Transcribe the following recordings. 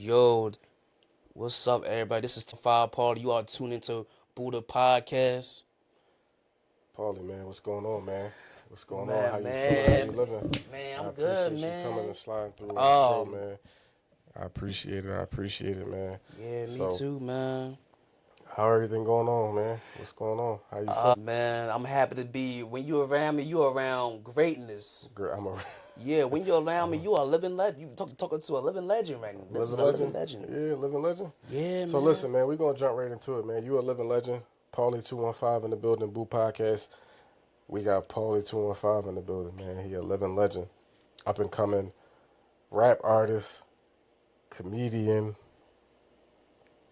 Yo, what's up, everybody? This is Paulie. You are tuned into Bupodcast. Paulie, man, what's going on, man? What's going on? Man, How you feeling? How man, you living? man, I I'm appreciate good, you man. coming and sliding through on the Oh, show, man. I appreciate it, man. Yeah, me too, man. How everything going on, man? What's going on? How you feel? Man, I'm happy to be. When you around me, you around greatness. I'm a Yeah, when you're around me, you are a living legend. You talking to a living legend right now. This is a living legend. Yeah, living legend. Yeah, So man. listen, man, we're gonna jump right into it, man. You a living legend. Paulie 215 in the building, Bupodcast. We got Paulie 215 in the building, man. He a living legend. Up and coming rap artist, comedian.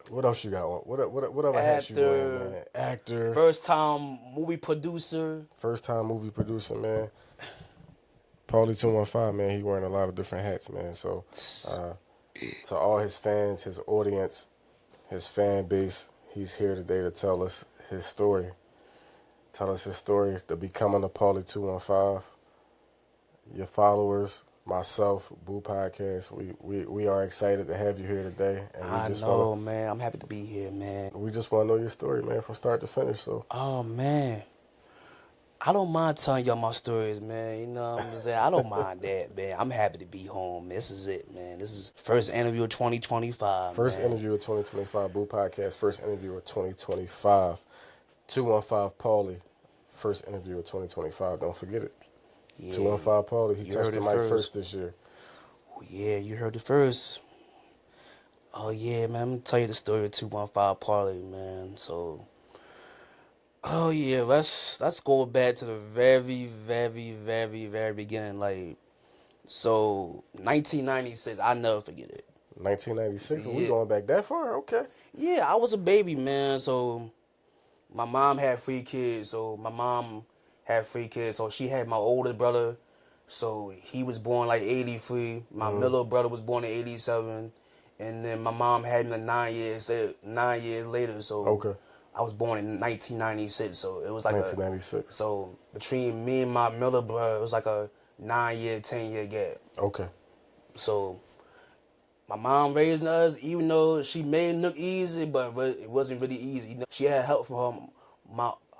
What else you got on? What other hats you wearing, man? Actor. First time movie producer. First time movie producer, man. Paulie 215, man, he wearing a lot of different hats, man. So to all his fans, his audience, his fan base, he's here today to tell us his story. Tell us his story, the becoming of Paulie 215. Your followers, myself, Bupodcast, we are excited to have you here today. And man. I'm happy to be here, man. We just want to know your story, man, from start to finish. So. Oh, man. I don't mind telling y'all my stories, man. You know what I'm saying? I don't mind that, man. I'm happy to be home. This is it, man. This is first interview of 2025. First interview of 2025, Bupodcast. First interview of 2025. 215 Paulie. First interview of 2025. Don't forget it. Yeah. 215 Paulie. He touched the mic first this year. Oh, yeah, you heard it first. Oh, yeah, man. I'm going to tell you the story of 215 Paulie, man. So, oh, yeah, let's go back to the very, very, very, very beginning. Like, so, 1996, I'll never forget it. 1996? Yeah. We going back that far? Okay. Yeah, I was a baby, man. So, my mom had 3 kids. So, so she had my older brother. So, he was born like 83. My middle brother was born in 87. And then my mom had me 9 years later. So, okay. I was born in 1996. So, it was like 1996. So, between me and my middle brother, it was like a 9-year, 10-year gap. Okay. So, my mom raising us, even though she made it look easy, but it wasn't really easy. You know, she had help from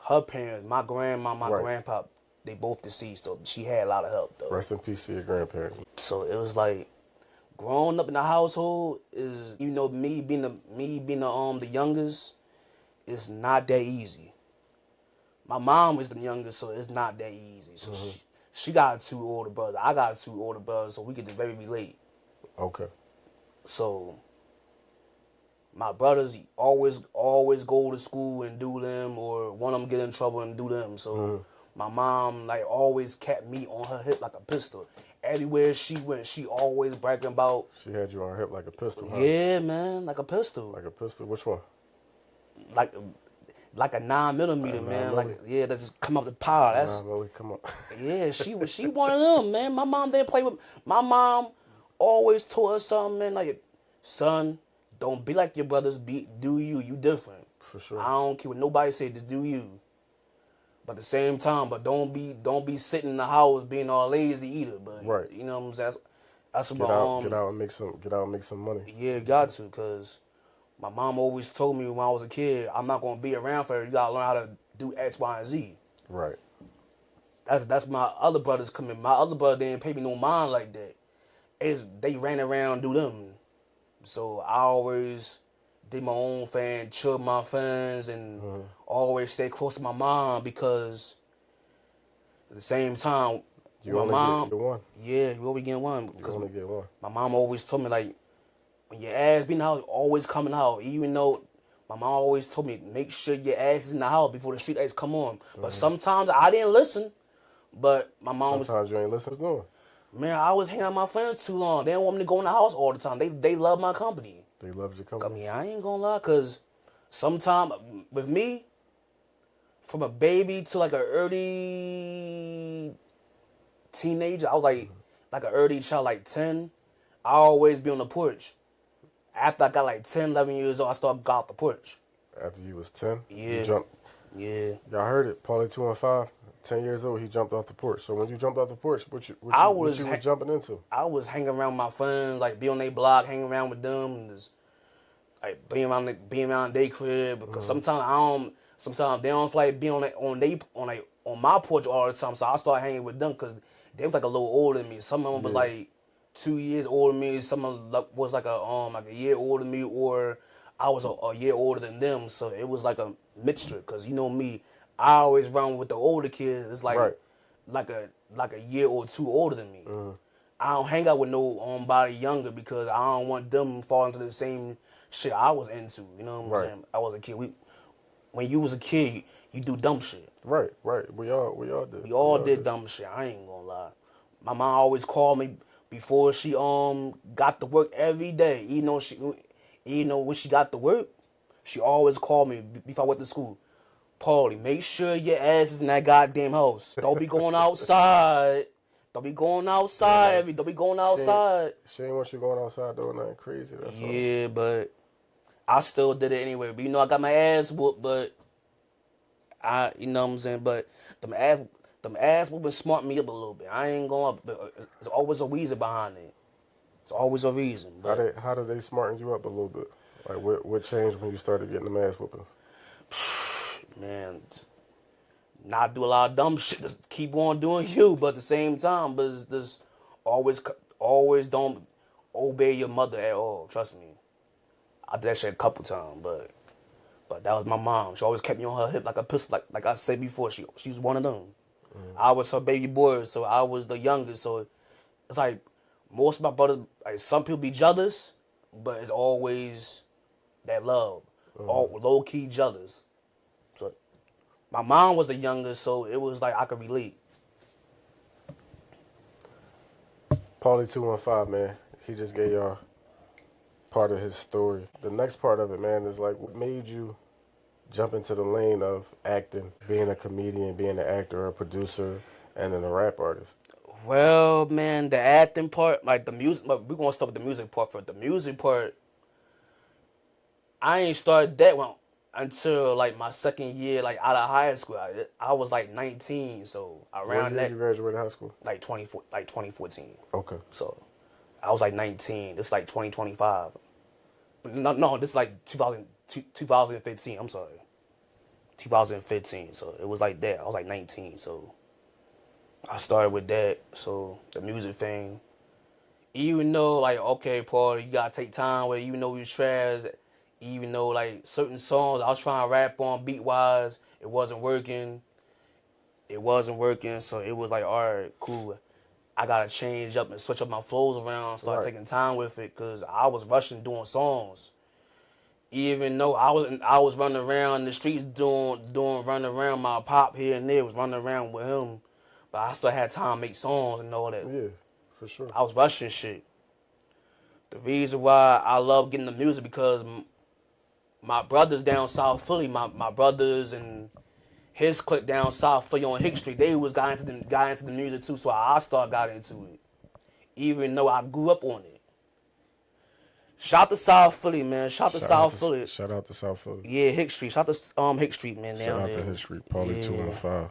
her parents, my grandma, my grandpa. They both deceased, so she had a lot of help, though. Rest in peace to your grandparents. So it was like growing up in the household is, you know, me being the youngest, it's not that easy. My mom was the youngest, so it's not that easy. So she got 2 older brothers. I got 2 older brothers, so we could very relate. Okay. So my brothers always go to school and do them, or one of them get in trouble and do them. So my mom like always kept me on her hip like a pistol. Everywhere she went, she always bragging about. She had you on her hip like a pistol, huh? Yeah, man, like a pistol. Like a pistol? Which one? Like a 9mm, man. Like that just come up the power. That's 9mm, come up. Yeah, she one of them, man. My mom didn't play with. My mom always told us something, man. Like, son, don't be like your brothers. Do you? You different. For sure. I don't care what nobody say. Just do you. But at the same time, don't be sitting in the house being all lazy either. But right. You know what I'm saying? That's get out and make some money. Yeah, got to, cause my mom always told me when I was a kid, I'm not gonna be around for her. You gotta learn how to do X, Y, and Z. Right. That's my other brothers coming. My other brother didn't pay me no mind like that. They ran around do them. So I always did my own thing, chill my friends, and always stay close to my mom because at the same time, you only get one. Yeah, you only get one. You only get one. My mom always told me, like, when your ass be in the house, always coming out. Even though my mom always told me, make sure your ass is in the house before the street lights come on. But sometimes I didn't listen. But my mom Sometimes you ain't listening. What's doing? Man, I was hanging out with my friends too long. They didn't want me to go in the house all the time. They love my company. They love your company? I mean, I ain't gonna lie, because sometimes with me, from a baby to like an early teenager, I was like an early child, like 10, I always be on the porch. After I got like 10, 11 years old, I started got off the porch. After you was 10? Yeah. You jumped? Yeah. Y'all heard it, Paulie 215. 10 years old, he jumped off the porch. So when you jumped off the porch, what you was jumping into? I was hanging around my friends, like be on their block, hanging around with them, and just like being around their crib. Because sometimes they don't feel like being on my porch all the time. So I started hanging with them because they was like a little older than me. Some of them was like 2 years older than me. Some of them was like a year older than me, or I was a year older than them. So it was like a mixture. Because you know me, I always run with the older kids. It's like like a year or two older than me. I don't hang out with nobody younger because I don't want them falling into the same shit I was into. You know what I'm saying? I was a kid. When you was a kid, you do dumb shit. Right. We all did. We all did dumb shit. I ain't gonna lie. My mom always called me before she got to work every day. You know when she got to work, she always called me before I went to school. Paulie, make sure your ass is in that goddamn house. Don't be going outside. Don't be going outside. Don't be going outside. She ain't want you going outside doing nothing crazy. That's all. But I still did it anyway. But I got my ass whooped. But you know what I'm saying. But them ass whooping smart me up a little bit. I ain't gonna. There's always a reason behind it. It's always a reason. But how did they smarten you up a little bit? Like what changed when you started getting the ass whoopings? Man, not do a lot of dumb shit. Just keep on doing you, but at the same time, but just always don't obey your mother at all. Trust me, I did that shit a couple times, but that was my mom. She always kept me on her hip like a pistol. Like I said before, she's one of them. I was her baby boy, so I was the youngest. So it's like most of my brothers, like some people be jealous, but it's always that love, all low key jealous. So my mom was the youngest, so it was like I could relate. Paulie 215, man, he just gave y'all part of his story. The next part of it, man, is like what made you jump into the lane of acting, being a comedian, being an actor, a producer, and then a rap artist? Well, man, the acting part, like the music, we're going to start with the music part first. The music part, I ain't started that one until like my second year, like out of high school. I was like 19, so around that. When did you graduate high school? Like 2014. Okay. So I was like 19. This is like 2025. No, this is like 2015. I'm sorry. 2015. So it was like that. I was like 19. So I started with that. So the music thing. Even though, like, okay, Paul, you gotta take time with it, even though we was trash, even though, like, certain songs I was trying to rap on beat-wise, it wasn't working. So it was like, all right, cool. I gotta change up and switch up my flows around, start taking time with it, because I was rushing doing songs. Even though I was running around the streets doing running around, my pop here and there was running around with him, but I still had time to make songs and all that. Yeah, for sure. I was rushing shit. The reason why I love getting the music because my brothers down South Philly, my brothers and his clique down South Philly on Hick Street, they was got into the music too, so I got into it. Even though I grew up on it. Shout to South Philly, man. Shout out to South Philly. Yeah, Hick Street. Shout to Hick Street, man, down there. Shout out to Hick Street, Paulie 215.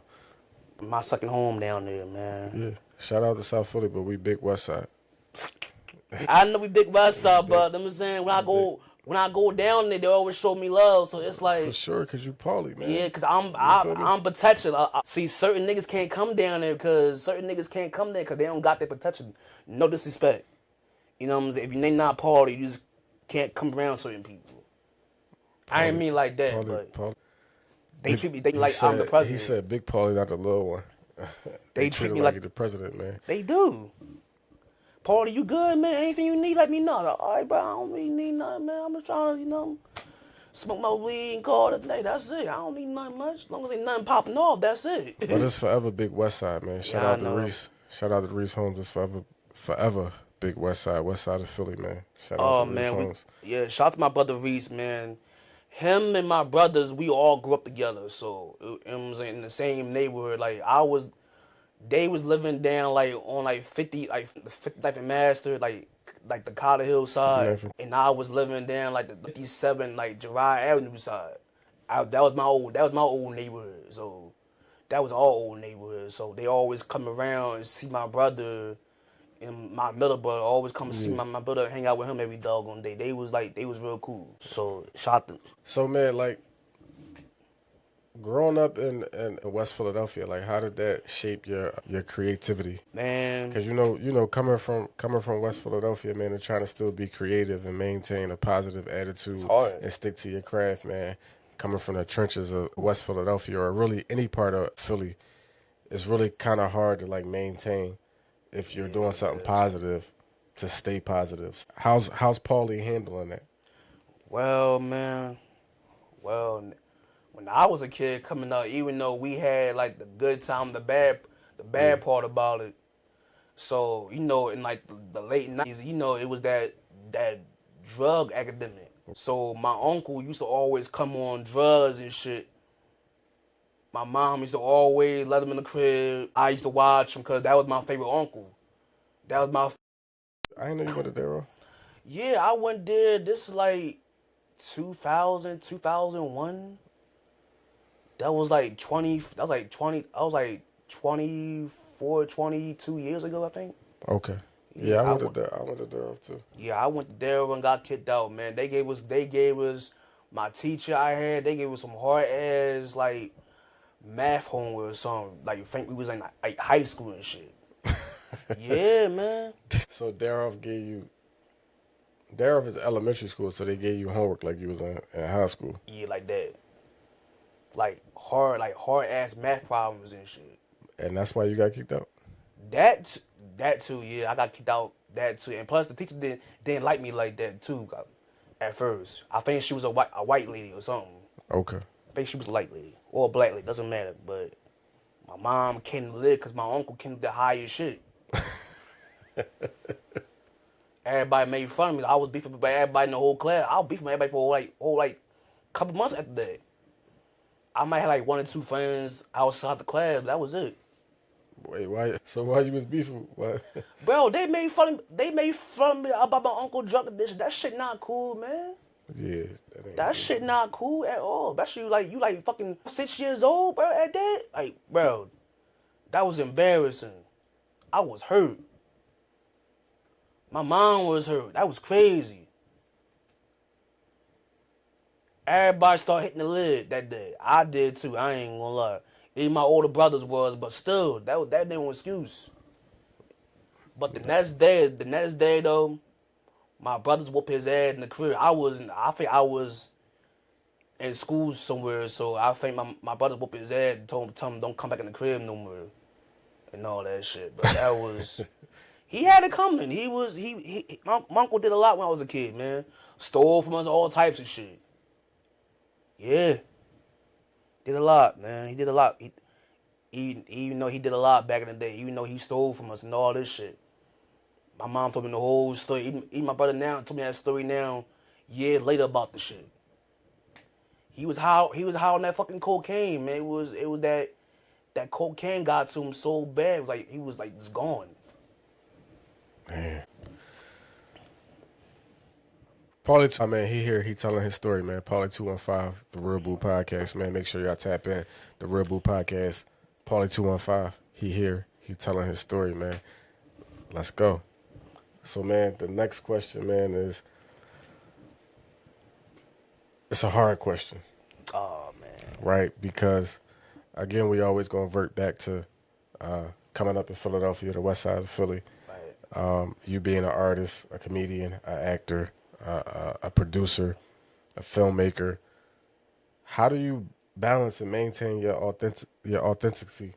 My second home down there, man. Yeah. Shout out to South Philly, but we big West Side. I know we big West Side, but I'm saying when I go down there, they always show me love. So it's like for sure, because you Paulie, man. Yeah, because I'm protection. See, certain niggas can't come down there because they don't got their protection. No disrespect. You know what I'm saying? If you're not Paulie, you just can't come around certain people. I ain't mean like that, but they treat me like I'm the president. He said Big Paulie, not the little one. They treat me like the president, man. They do. Paulie, you good, man? Anything you need, let me know. Like, all right, bro, I don't really need nothing, man. I'm just trying to, smoke my weed and call it a day. That's it. I don't need nothing much. As long as ain't nothing popping off, that's it. But it's forever Big West Side, man. Shout out to Reese. Shout out to Reese Holmes. It's forever Big West Side of Philly, man. Shout out to Reese Holmes. Shout out to my brother Reese, man. Him and my brothers, we all grew up together. So, it was in the same neighborhood. Like, they was living down, like, on, like, 50, like, the 59th and Master, like the Carter Hill side. And I was living down, like, the 57, like, Gerard Avenue side. That was my old neighborhood. So, that was our old neighborhood. So they always come around and see my brother and my middle brother. Always come see my brother, hang out with him every doggone day. They was real cool. So shout out to. So man, like growing up in West Philadelphia, like how did that shape your creativity? Man, Because you know, coming from West Philadelphia, man, and trying to still be creative and maintain a positive attitude it's hard. and stick to your craft, man. Coming from the trenches of West Philadelphia or really any part of Philly, it's really kind of hard to like maintain if you're doing something positive to stay positive. How's Paulie handling that? Well, man, when I was a kid coming up, even though we had like the good time, the bad part about it. So you know, in like the late '90s, you know, it was that drug epidemic. So my uncle used to always come on drugs and shit. My mom used to always let him in the crib. I used to watch him because that was my favorite uncle. That was my. I didn't know you went to Darrow. Yeah, I went there. This is like 2000, 2001. That was like 20. That was like 20. I was like 24, 22 years ago, I think. Okay. Yeah, I went to Darrow too. Yeah, I went there and got kicked out, man. They gave us my teacher I had, they gave us some hard ass like math homework or something. Like you think we was in like high school and shit. Yeah, man. So Darrow is elementary school, so they gave you homework like you was in high school. Yeah, like that. Like hard ass math problems and shit. And that's why you got kicked out? That too, yeah. I got kicked out that too. And plus the teacher didn't like me like that too at first. I think she was a white lady or something. Okay. I think she was a light lady or a black lady, doesn't matter. But my mom couldn't live because my uncle couldn't the highest shit. Everybody made fun of me. I was beefing with everybody in the whole class. I was beefing with everybody for whole couple months after that. I might have like one or two friends outside the class, but that was it. Wait, why? So why you was beefing? Why? Bro, they made fun of me about my uncle drug addiction. That shit not cool, man. Yeah, that shit not cool at all. Especially you like fucking 6 years old, bro. At that, like, bro, that was embarrassing. I was hurt. My mom was hurt. That was crazy. Everybody started hitting the lid that day. I did too. I ain't gonna lie. Even my older brothers was, but still, that ain't no excuse. But the next day though, my brothers whooped his ass in the crib. I think I was in school somewhere, so I think my brothers whooped his ass and told him don't come back in the crib no more. And all that shit. But that was he had it coming. My uncle did a lot when I was a kid, man. Stole from us all types of shit. Yeah. Did a lot, man. He did a lot. Even though he did a lot back in the day, even though he stole from us and all this shit. My mom told me the whole story. Even my brother now told me that story now, years later about the shit. He was high on that fucking cocaine, man. It was that cocaine got to him so bad. It was like he was like just gone. Man. Paulie, I mean, he telling his story, man. Paulie 215, the Real Bupodcast, man. Make sure y'all tap in the Real Bupodcast. Paulie 215, he telling his story, man. Let's go. So, man, the next question, man, is it's a hard question. Oh man. Right, because again, we always gonna revert back to coming up in Philadelphia, the west side of Philly. Right. You being an artist, a comedian, an actor, a producer, a filmmaker. How do you balance and maintain your authenticity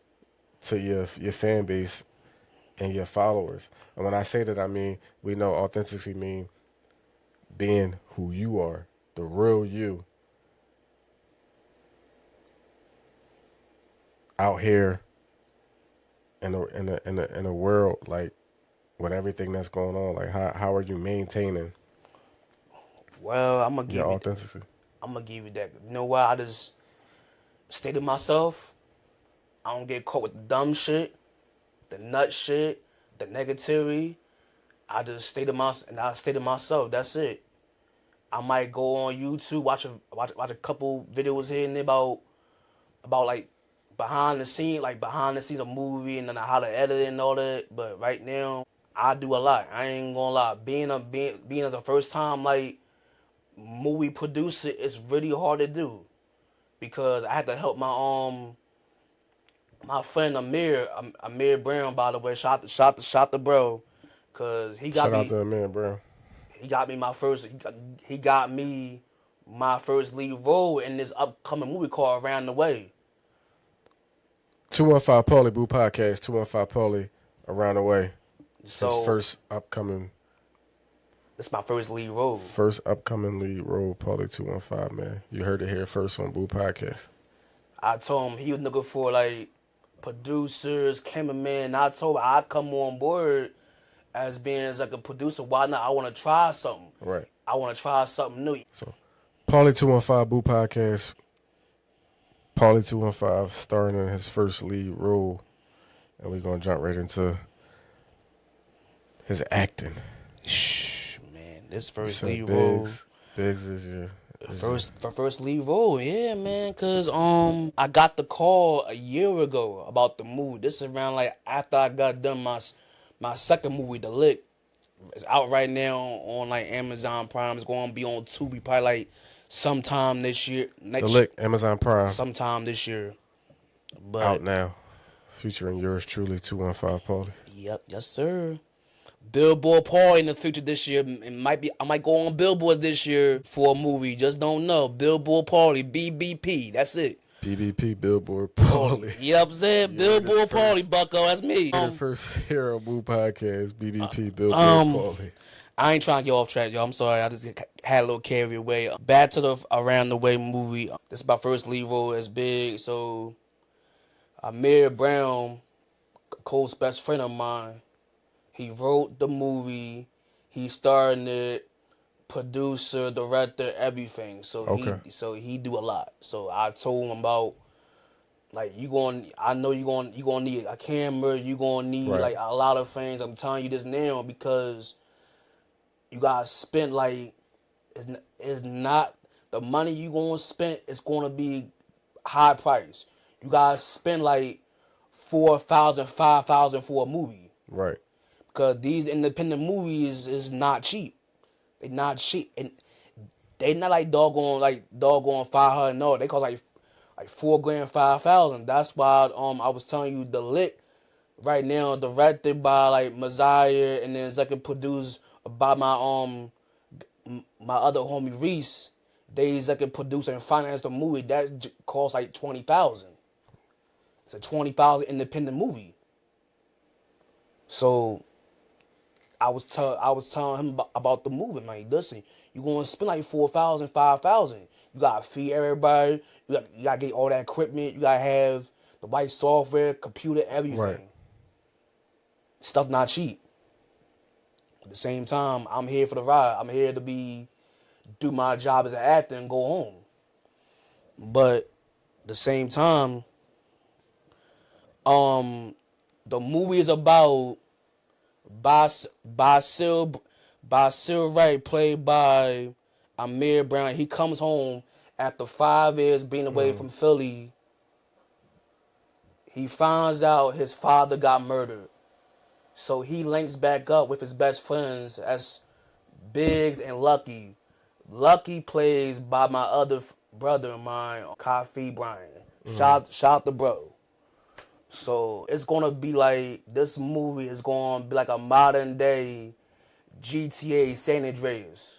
to your fan base and your followers? And when I say that, I mean we know authenticity mean being who you are, the real you, out here in a world like with everything that's going on. Like how are you maintaining? Well, I'm gonna give your you authenticity. I'm gonna give you that. You know what? I just stay to myself. I don't get caught with the dumb shit, the nut shit, the negativity. I just stay to myself. That's it. I might go on YouTube, watch a couple videos here and there about like behind the scenes of movie and then how to edit it and all that. But right now, I do a lot. I ain't gonna lie. Being as a first time like movie producer, it's really hard to do because I had to help my friend Amir Brown, by the way. Shot the bro, cause Shout out to Amir Brown. he got me he got me my first lead role in this upcoming movie called Around the Way. 215 Paulie, Bupodcast, 215 Paulie, Around the Way. So His first upcoming. It's my first lead role. First upcoming lead role, Paulie 215, man. You heard it here first on Bupodcast. I told him he was looking for like producers, cameramen. I told him I'd come on board as being as like a producer. Why not? I want to try something. Right. I want to try something new. So, Paulie 215 Bupodcast. Paulie 215 starring in his first lead role. And we're going to jump right into his acting. Shh, man. This first lead Biggs, role. Biggs is your... First lead role, yeah, man. Cause I got the call a year ago about the movie. This is around like after I got done my second movie, The Lick. It's out right now on like Amazon Prime. It's going to be on Tubi probably like sometime this year. The Lick, Amazon Prime. Sometime this year. But out now, featuring yours truly, 215 Paulie. Yep, yes sir. Billboard Paulie in the future this year. I might go on billboards this year for a movie. Just don't know. Billboard Paulie, BBP. That's it. BBP, Billboard Paulie. You know what I'm saying? Billboard Paulie, bucko. That's me. The first Hero Boo podcast, BBP, Billboard Paulie. I ain't trying to get off track, y'all. I'm sorry. I just had a little carried away. Back to the Around the Way movie. This is my first lead role as Big. So, Amir Brown, Cole's best friend of mine, he wrote the movie. He starred in it, producer, director, everything. So he do a lot. So I told him about like I know you gonna need a camera. You gonna need like a lot of things. I'm telling you this now because you gotta spend like it's not the money you gonna spend. It's gonna be high price. You gotta spend like $4,000, $5,000 for a movie. Right. Because these independent movies is not cheap. They not cheap. And they not like doggone 500. No, they cost like $4,000, 5,000. That's why I was telling you The Lick right now, directed by like Messiah and then executive produced by my other homie Reese. They executive produce and finance the movie. That cost like $20,000. It's a $20,000 independent movie. So I was telling him about the movie, man. Listen, you're going to spend like $4,000, 5,000. You got to feed everybody. You got to get all that equipment. You got to have the right software, computer, everything. Right. Stuff not cheap. At the same time, I'm here for the ride. I'm here to do my job as an actor and go home. But at the same time, the movie is about Basil Wright, played by Amir Brown. He comes home after 5 years being away from Philly. He finds out his father got murdered. So he links back up with his best friends as Biggs and Lucky. Lucky plays by my other brother of mine, Coffee Brian. Shout out to bro. So it's gonna be like this movie is gonna be like a modern day GTA San Andreas.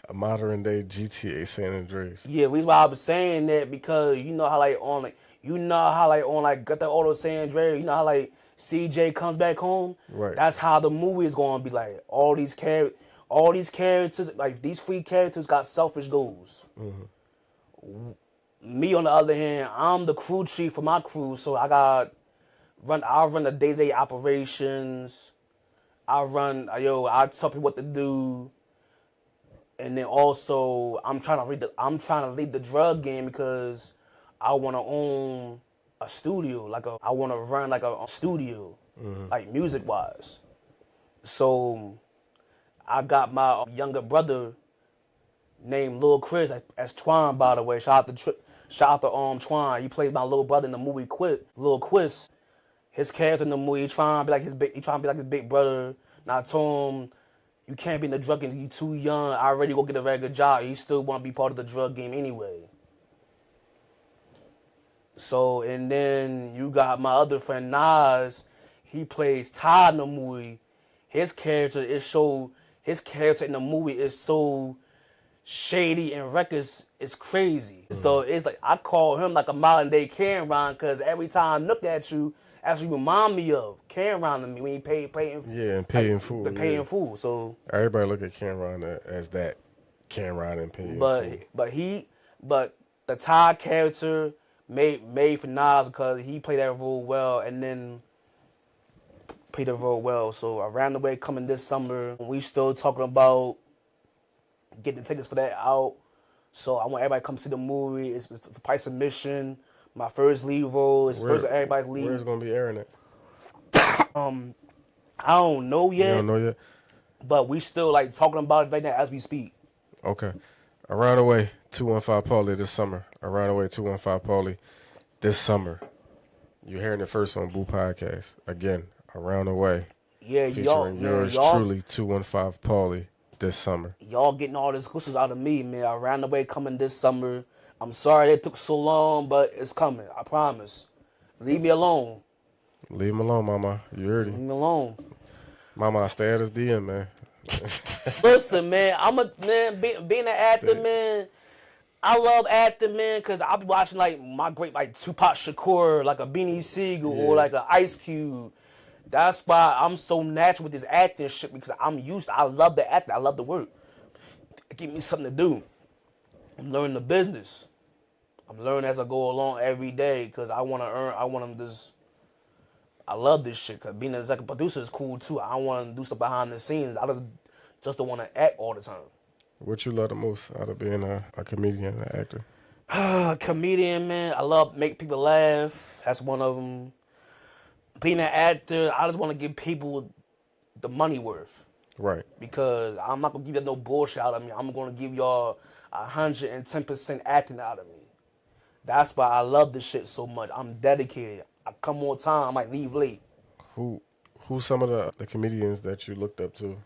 A modern day GTA San Andreas. Yeah, reason why I was saying that because you know how on Get the Auto San Andreas, you know how like CJ comes back home. Right. That's how the movie is gonna be like. All these characters, like these 3 characters, got selfish goals. Mm-hmm. Me on the other hand, I'm the crew chief for my crew, so I run the day-to-day operations. I tell people what to do. And then also I'm trying to lead the drug game because I want to own a studio. I want to run like a studio, like music-wise. So I got my younger brother named Lil Chris as Twan, by the way. Shout Shout out to Twan. He played my little brother in the movie Lil Quiz. His character in the movie, he trying to be like his big brother. And I told him, you can't be in the drug game. You too young. I already go get a regular job. You still want to be part of the drug game anyway. So, and then you got my other friend Nas. He plays Todd in the movie. His character in the movie is so shady and reckless. It's crazy. So it's like I call him like a modern day Cameron, because every time I look at you, actually remind me of Cameron to me when he paying fool. Paying fool. So everybody look at Cameron as that Cameron and paying fool. But the Todd character made for Nas because he played that role well, and then played the role well. So Around the Way coming this summer. We still talking about getting the tickets for that out. So I want everybody to come see the movie. It's the price of admission. My first lead role. It's first of everybody's lead. Where's it gonna be airing it? I don't know yet. You don't know yet? But we still like talking about it right now as we speak. Okay. Around the Way, 215 Paulie this summer. Around the Way, 215 Paulie this summer. You're hearing it first on Bupodcast. Again, Around the Way. Yeah, featuring yours truly, 215 Paulie this summer. Y'all getting all the exclusives out of me, man. Around the Way coming this summer. I'm sorry it took so long, but it's coming. I promise. Leave me alone. Leave him alone, mama. You heard him. Leave me alone. Mama, I stay at his DM, man. Listen, man, being an actor, man, I love acting, man, because I'll be watching, like, my great, like, Tupac Shakur, like a Beanie Siegel, or like an Ice Cube. That's why I'm so natural with this acting shit, because I love the acting, I love the work. It give me something to do. I'm learning the business. I'm learning as I go along every day, because I love this shit, because being an executive producer is cool, too. I want to do stuff behind the scenes. I just don't want to act all the time. What you love the most out of being a comedian and an actor? Comedian, man. I love make people laugh. That's one of them. Being an actor, I just want to give people the money worth. Right. Because I'm not going to give you no bullshit out of me. I'm going to give y'all 110% acting out of me. That's why I love this shit so much. I'm dedicated. I come on time. I might leave late. Who's some of the comedians that you looked up to,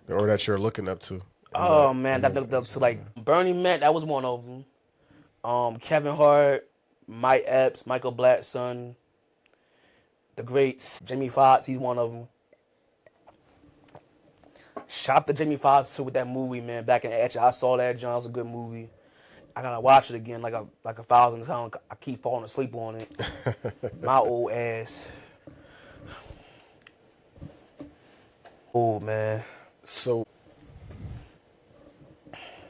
or that you're looking up to? Oh man, that looked up to like Bernie Mac. That was one of them. Kevin Hart, Mike Epps, Michael Black's son, the greats. Jamie Foxx, he's one of them. Shout to Jamie Foxx too with that movie, man. Back in Etch, I saw that. John, it was a good movie. I gotta watch it again like a 1,000 times. I keep falling asleep on it. My old ass. Oh man. So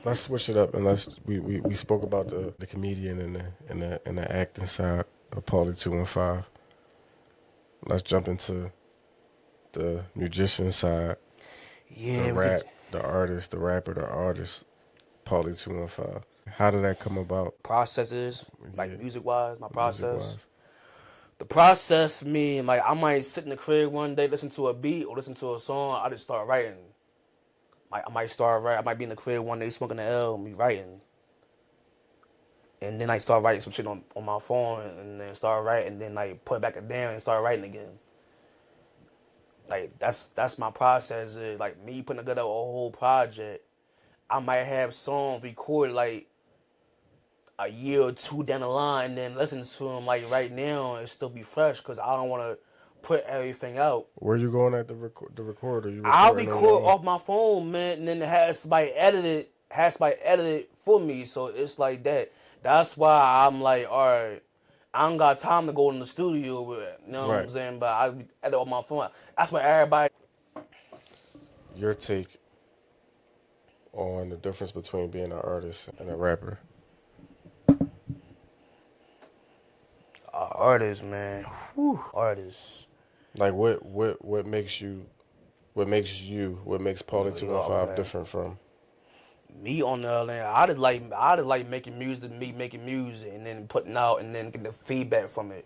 let's switch it up, and we spoke about the comedian and the acting side of Paulie 215. Let's jump into the musician side. Yeah. The rap, the artist, the rapper, the artist, Paulie 215. How did that come about? Processes, like music-wise, my process. The process mean, like, I might sit in the crib one day, listen to a beat or listen to a song, I just start writing. I might start writing, I might be in the crib one day smoking the L and be writing. And then I start writing some shit on my phone and then start writing, and then, like, put it back down and start writing again. Like, that's my process. Like, me putting together a whole project, I might have songs recorded, like, a year or two down the line, and then listen to them like right now and still be fresh, because I don't want to put everything out. Where you going at the recorder? I'll record off my phone, man, and then have somebody edit it for me. So it's like that. That's why I'm like, all right, I don't got time to go in the studio with it. You know what I'm saying? But I edit on my phone. That's why everybody. Your take on the difference between being an artist and a rapper? Artists, man. Whew. Artists. Like what makes Paulie 215 different from me? On the other hand, I just like making music, and then putting out and then getting the feedback from it.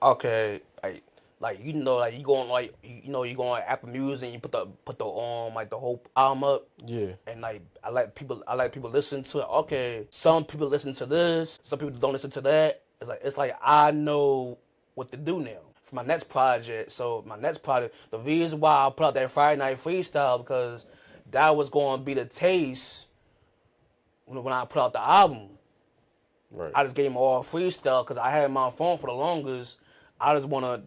Okay, like Like like you go on like you go on Apple Music and you put the like the whole album up. Yeah. And like I like people listen to it. Okay, some people listen to this, some people don't listen to that. It's like I know what to do now for my next project. So my next project, the reason why I put out that Friday Night Freestyle because that was going to be the taste when I put out the album. Right. I just gave them all freestyle because I had my phone for the longest. I just wanna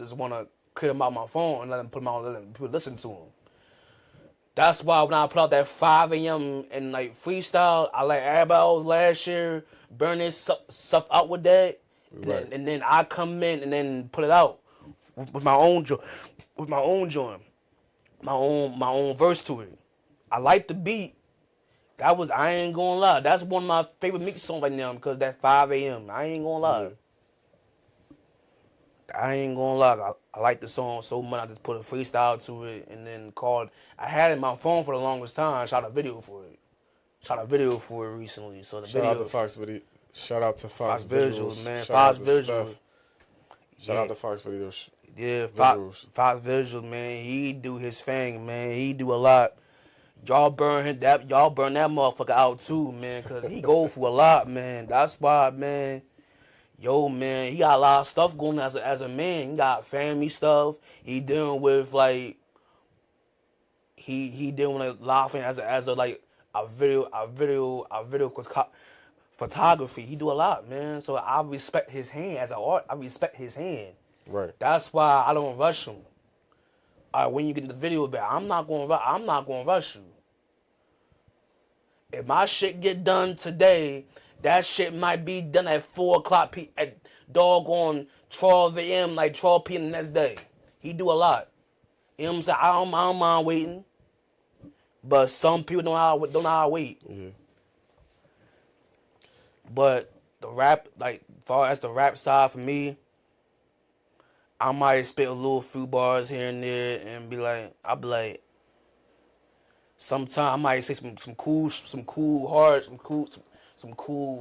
clear them out my phone and let them put them out, let people listen to them. That's why when I put out that 5 a.m. and like freestyle, I like everybody else last year burning stuff out with that, Right. and then I come in and then put it out with my own joint, my own verse to it. I like the beat. I ain't gonna lie. That's one of my favorite mix songs right now because that 5 a.m. I ain't gonna lie. Yeah. I ain't gonna lie. I like the song so much. I just put a freestyle to it and then called. I had it in my phone for the longest time. I shot a video for it. Shot a video for it recently. So the Shout video. out to Fox Video. Shout out to Fox Visuals, Visuals, man. Shout Fox out to Visuals. Steph. Shout out to Fox Videos. Yeah, Visuals. Fox Visuals, man. He do his thing, man. He do a lot. Y'all burn that motherfucker out too, man, cause he go for a lot, man. That's why, man. Yo, man, he got a lot of stuff going on as a man. He got family stuff. He dealing with like he dealing with a lot of things as a like a video photography. He do a lot, man. So I respect his hand as an art. I respect his hand. Right. That's why I don't rush him. All right, when you get the video back, I'm not gonna rush you. If my shit get done today, that shit might be done at 4 o'clock at doggone 12 a.m. like 12 p.m. the next day. He do a lot. You know what I'm saying? I don't mind waiting, but some people don't know how to wait. Yeah. But the rap, like as far as the rap side for me, I might spit a little few bars here and there and I'll be like, sometimes I might say some cool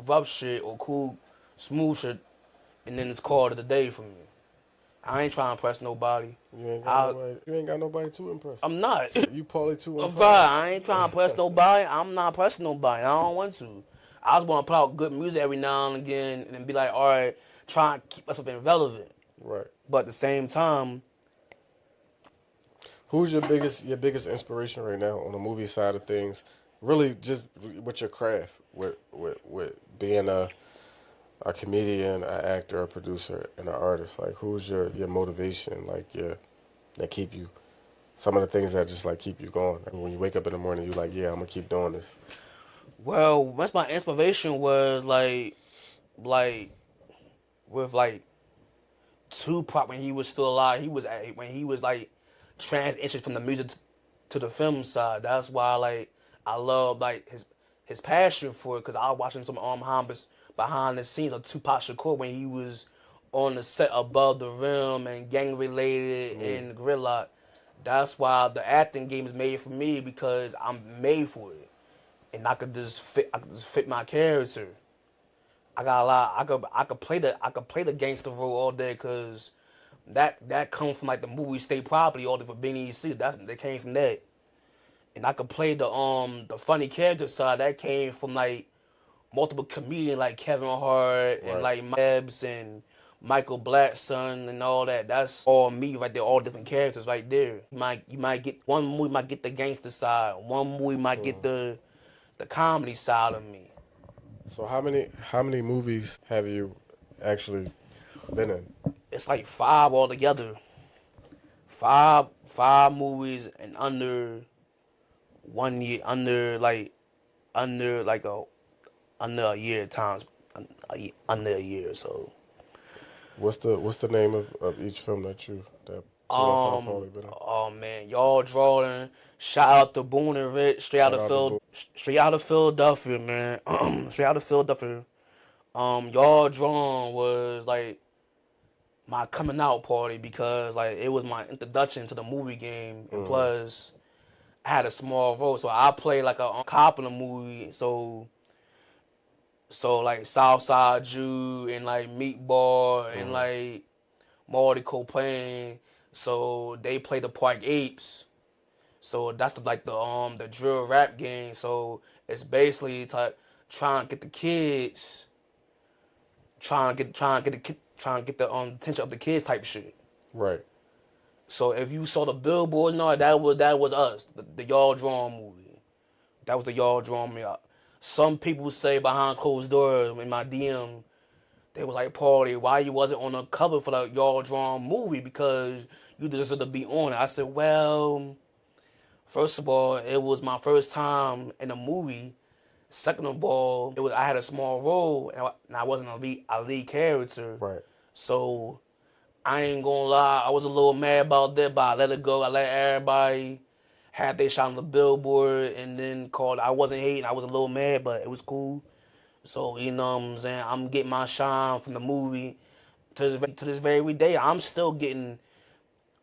rough shit or cool smooth shit, and then it's called of the day for me. I ain't trying to impress nobody. You ain't got nobody to impress. I'm not. You Paulie 215. I ain't trying to impress nobody. I'm not impressing nobody. I don't want to. I just want to put out good music every now and again and then be like, all right, try and keep myself relevant. Right. But at the same time, who's your biggest inspiration right now on the movie side of things? Really, just with your craft, with being a comedian, an actor, a producer, and an artist. Like, who's your motivation? Like, that keep you. Some of the things that just like keep you going. Like, when you wake up in the morning, you're like, yeah, I'm gonna keep doing this. well, once my inspiration was like with like Tupac when he was still alive. When he was like transitioned from the music to the film side. That's why like I love like his passion for it because I was watching some behind the scenes of Tupac Shakur when he was on the set Above the Rim and Gang Related and Gridlock. That's why the acting game is made for me because I'm made for it, and I could just fit my character. I got a lot. I could play the gangster role all day because that comes from like the movie State Property all day for Benny C. That came from that, and I could play the funny character side that came from like multiple comedians like Kevin Hart and like Mebs and Michael Blackson and all that. That's all me right there. All different characters right there. You might get one movie might get the gangster side. One movie might get the comedy side of me. So how many movies have you actually been in? It's like 5 altogether. Five movies in under 1 year, under a year times, under a year. So. What's the name of each film that 215 Paulie been in? Oh man, y'all drawing. Shout out to Boone and Rich, straight out of Philadelphia, man. Straight out of Philadelphia. Y'all drawing was like my coming out party because like it was my introduction to the movie game, and plus I had a small role, so I played like a cop in the movie. So like Southside Jew and like Meatball and like Marty Copain. So they play the Park Apes. So that's the drill rap game. So it's basically trying to get the kids, trying to get the attention of the kids type shit. Right. So if you saw the billboards, no, that was us, the Y'all Drawing movie. That was the Y'all Drawing me up. Some people say behind closed doors in my DM, they was like, Paulie, why you wasn't on the cover for the Y'all Drawing movie? Because you deserve to be on it. I said, well, first of all, it was my first time in a movie. Second of all, I had a small role and I wasn't a lead character. Right. So I ain't gonna lie, I was a little mad about that, but I let it go. I let everybody have their shot on the billboard and then called. I wasn't hating, I was a little mad, but it was cool. So, you know what I'm saying? I'm getting my shine from the movie to this very day. I'm still getting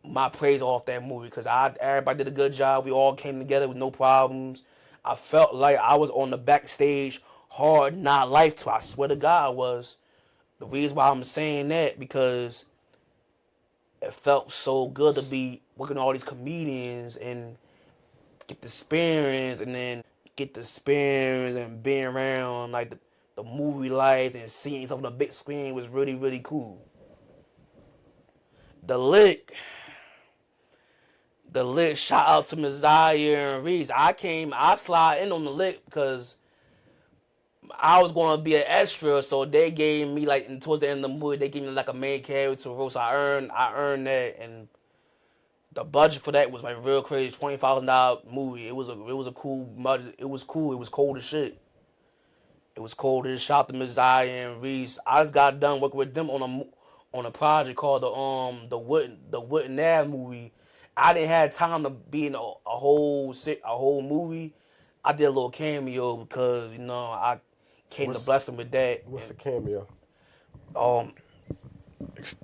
my praise off that movie because everybody did a good job. We all came together with no problems. I felt like I was on the backstage hard not life too. I swear to God I was. The reason why I'm saying that because it felt so good to be working with all these comedians and get the experience and being around like the movie lights and seeing stuff on the big screen was really, really cool. The lick, shout out to Messiah and Reese. I slide in on the lick because I was going to be an extra, so they gave me like towards the end of the movie, they gave me like a main character role. So I earned that, and the budget for that was like real crazy, $20,000 movie. It was a cool budget. It was cool. It was cold as shit. It was cold as shout out to Messiah and Reese. I just got done working with them on a project called the Wooden Ave movie. I didn't have time to be in a whole movie. I did a little cameo because I came to bless them with that. What's the cameo? Um,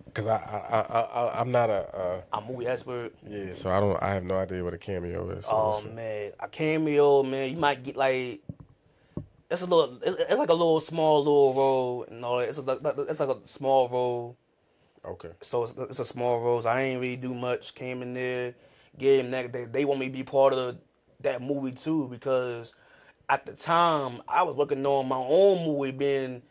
Because I'm not I'm a movie expert. Yeah, so I have no idea what a cameo is. So Oh man, a cameo, man, you might get like it's like a little small little role. It's like a small role. Okay. So it's a small role. So I ain't really do much. Came in there, gave them that. They want me to be part of that movie too because at the time I was working on my own movie, being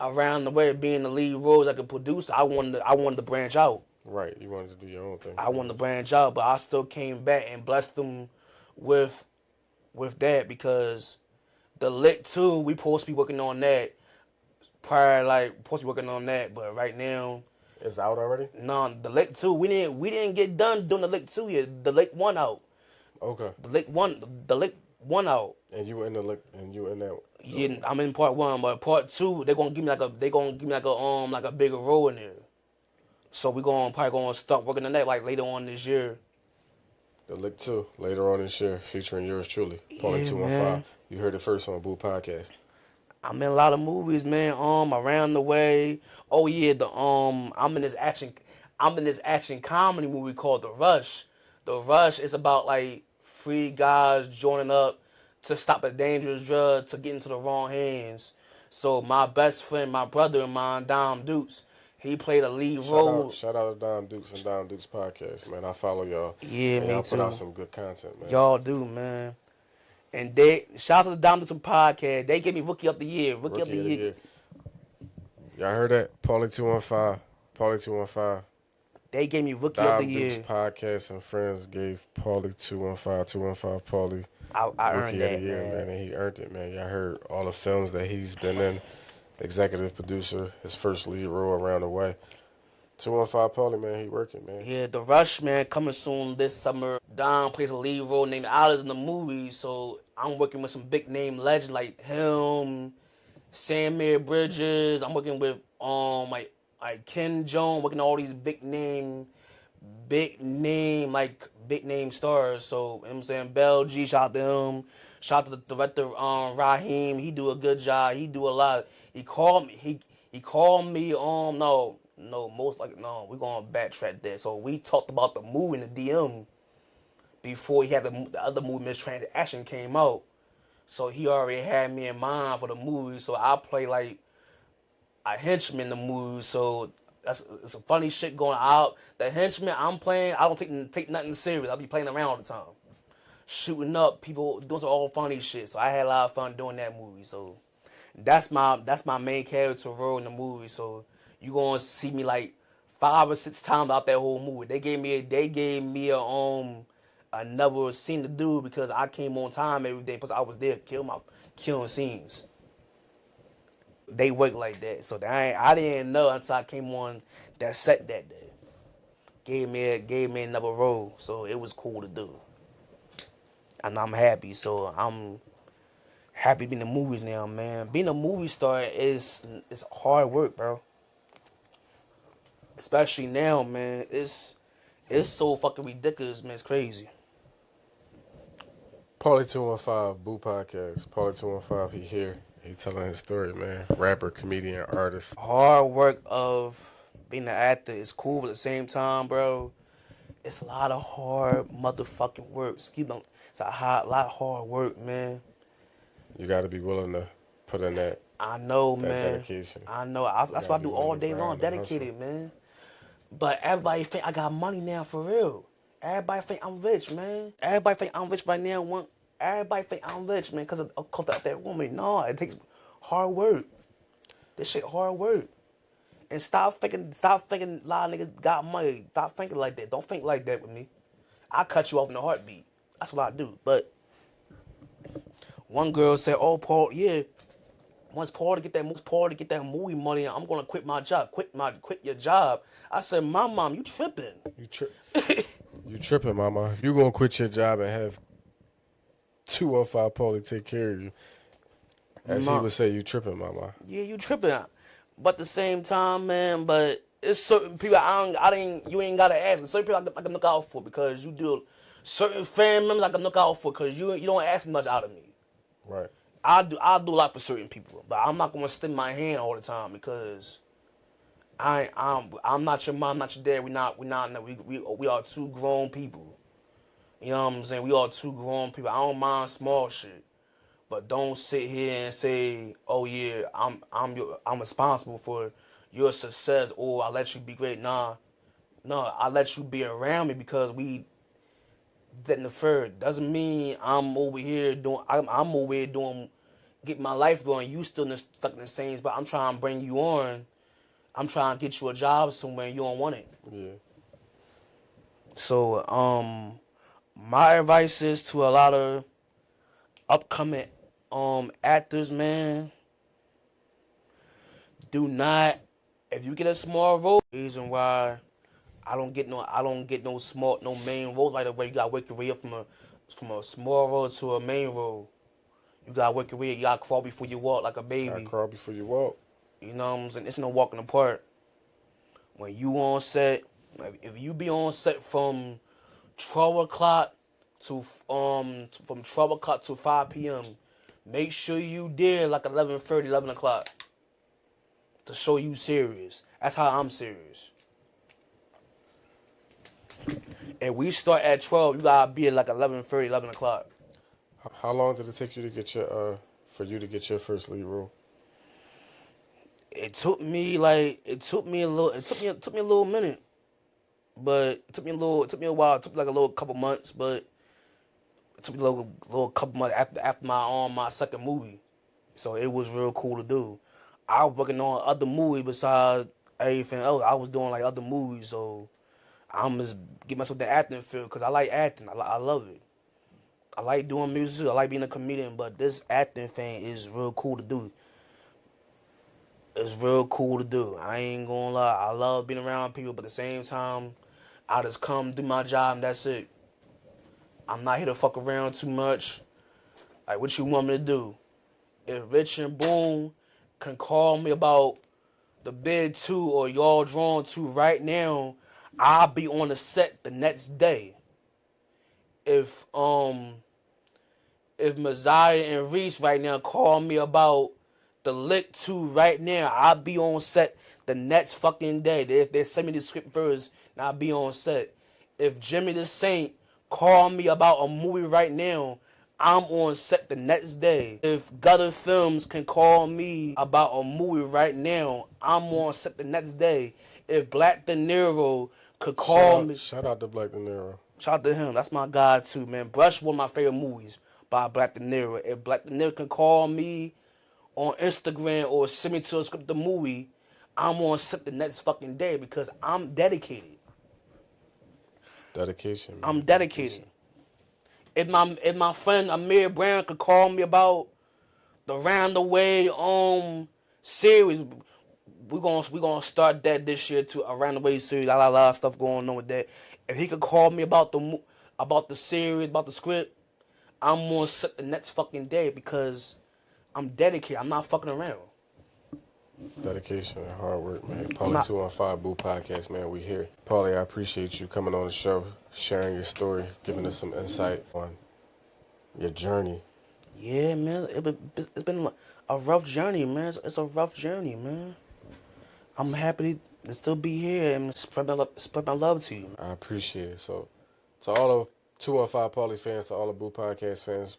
around the way, being the lead roles like a producer. I wanted to branch out. Right, you wanted to do your own thing. I wanted to branch out, but I still came back and blessed them with that because the Lick 2, we supposed to be working on that supposed to be working on that, but right now it's out already? no, the Lick 2, we didn't get done doing the Lick 2 yet. The Lick 1 out. Okay. The Lick 1 out. And you in that. Yeah, I'm in part 1, but part 2 they're gonna give me like a bigger role in there. So we're probably gonna start working on that like later on this year. The Lick 2 later on this year, featuring yours truly, Paulie 215. You heard it first on Bupodcast. I'm in a lot of movies, man. Around the way. Oh yeah, I'm in this action comedy movie called The Rush. The Rush is about like 3 guys joining up to stop a dangerous drug to get into the wrong hands. So my best friend, my brother of mine, Dom Dukes, he played a lead role. Shout out to Dom Dukes and Dom Dukes Podcast, man. I follow y'all. Yeah, and me y'all too. put out some good content, man. Y'all do, man. And shout out to the Dom Dukes Podcast. They gave me Rookie of the Year. Rookie of the Year. Y'all heard that? Paulie 215. They gave me Rookie of the Year. Dom Dukes Podcast and Friends gave Paulie 215 Paulie. I earned that, man. And he earned it, man. Y'all heard all the films that he's been in. Executive producer, his first lead role around the way. 215 Paulie, man, he working, man. Yeah, The Rush, man, coming soon this summer. Don plays a lead role named Alice in the movie, so I'm working with some big name legends like him, Samir Bridges. I'm working with like Ken Jones, working all these big name stars. So you know what I'm saying, Bell G, shout out to him. Shout out to the director Raheem. He do a good job. He do a lot. He called me. He called me. We're gonna backtrack that. So we talked about the movie in the DM before he had the other movie, Mistransaction, came out. So he already had me in mind for the movie. So I play like a henchman in the movie. So It's a funny shit going out. The henchman I'm playing, I don't take nothing serious. I'll be playing around all the time, shooting up people, doing all funny shit. So I had a lot of fun doing that movie. So that's my main character role in the movie. So you gonna see me like 5 or 6 times out that whole movie. They gave me another scene to do because I came on time every day. Plus I was there killing scenes. They work like that. So I didn't know until I came on that set that day. Gave me another role, so it was cool to do. And I'm happy. So I'm happy being in the movies now, man. Being a movie star is hard work, bro. Especially now, man. It's so fucking ridiculous, man. It's crazy. Paulie 215, Bupodcast. Paulie 215, he here. He telling his story, man. Rapper, comedian, artist. Hard work of being an actor is cool, but at the same time, bro, it's a lot of hard motherfucking work. Excuse me. It's a lot of hard work, man. You got to be willing to put in that. I know, that man. Dedication. I know. That's what I do all day long. Dedicated, man. But everybody think I got money now for real. Everybody think I'm rich, man. Everybody think I'm rich right now. Everybody think I'm rich, man, because of that woman. No, it takes hard work. This shit hard work. And stop thinking a lot of niggas got money. Stop thinking like that. Don't think like that with me. I cut you off in a heartbeat. That's what I do. But one girl said, "Oh, Paul, yeah. Once Paul to get that movie money, I'm gonna quit my job. Quit your job." I said, "My mom, you tripping? You tripping, mama? You gonna quit your job and have 215 Paulie take care of you?" As he would say, "You tripping, mama?" Yeah, you tripping. But at the same time, man, but it's certain people you ain't gotta ask. Certain people I can look out for because you do. Certain family members I can look out for because you don't ask much out of me. Right. I'll do a lot for certain people, but I'm not gonna extend my hand all the time because I'm not your mom, not your dad. We are two grown people. You know what I'm saying? We are two grown people. I don't mind small shit, but don't sit here and say, "Oh yeah, I'm responsible for your success," or "I let you be great." Nah, no, I let you be around me because we that in the third doesn't mean I'm over here doing getting my life going. You still stuck in the same spot. I'm trying to bring you on. I'm trying to get you a job somewhere and you don't want it. Yeah. So my advice is to a lot of upcoming actors, man. Do not, if you get a small role, reason why I don't get no main role like that, where you gotta work your way up from a small role to a main role. You gotta work your way. You gotta crawl before you walk like a baby. Gotta crawl before you walk. You know what I'm saying? It's no walking apart. When you on set, if you be on set from 12 o'clock to from 12 o'clock to 5 p.m., make sure you there like 11:30, 11 o'clock to show you serious. That's how I'm serious. And we start at 12, you gotta be at like 11:30, 11 o'clock. How long did it take you to get for you to get your first lead role? It took me a little minute, but it took me a while. It took me like a little couple months, but it took me a little couple months after my second movie. So it was real cool to do. I was working on other movies besides everything else. I was doing like other movies, so I'm just getting myself the acting field because I like acting. I love it. I like doing music. I like being a comedian, but this acting thing is real cool to do. It's real cool to do. I ain't gonna lie. I love being around people, but at the same time, I just come do my job and that's it. I'm not here to fuck around too much. Like, what you want me to do? If Rich and Boom can call me about the bid 2 or y'all drawn 2 right now, I'll be on the set the next day. If Messiah and Reese right now call me about the lick 2 right now, I'll be on set the next fucking day. If they send me the script first, I'll be on set. If Jimmy the Saint call me about a movie right now, I'm on set the next day. If Gutter Films can call me about a movie right now, I'm on set the next day. if Black De Niro could call me. Shout out to Black De Niro. Shout out to him. That's my guy too, man. Brush, one of my favorite movies by Black De Niro. If Black De Niro can call me on Instagram or send me to a script the movie, I'm gonna set the next fucking day because I'm dedicated. Dedication. Man. I'm dedicated. If my friend Amir Brown could call me about the Round the Way series, we're gonna start that this year too. A Round the Way series, a lot of stuff going on with that. If he could call me about the series, about the script, I'm gonna set the next fucking day because I'm dedicated. I'm not fucking around. Dedication and hard work, man. Paulie 215 Bupodcast, man. We here. Paulie, I appreciate you coming on the show, sharing your story, giving us some insight on your journey. Yeah, man. It's been a rough journey, man. It's a rough journey, man. I'm happy to still be here and spread my love to you, man. I appreciate it. So, to all the 215 Paulie fans, to all the Bupodcast fans,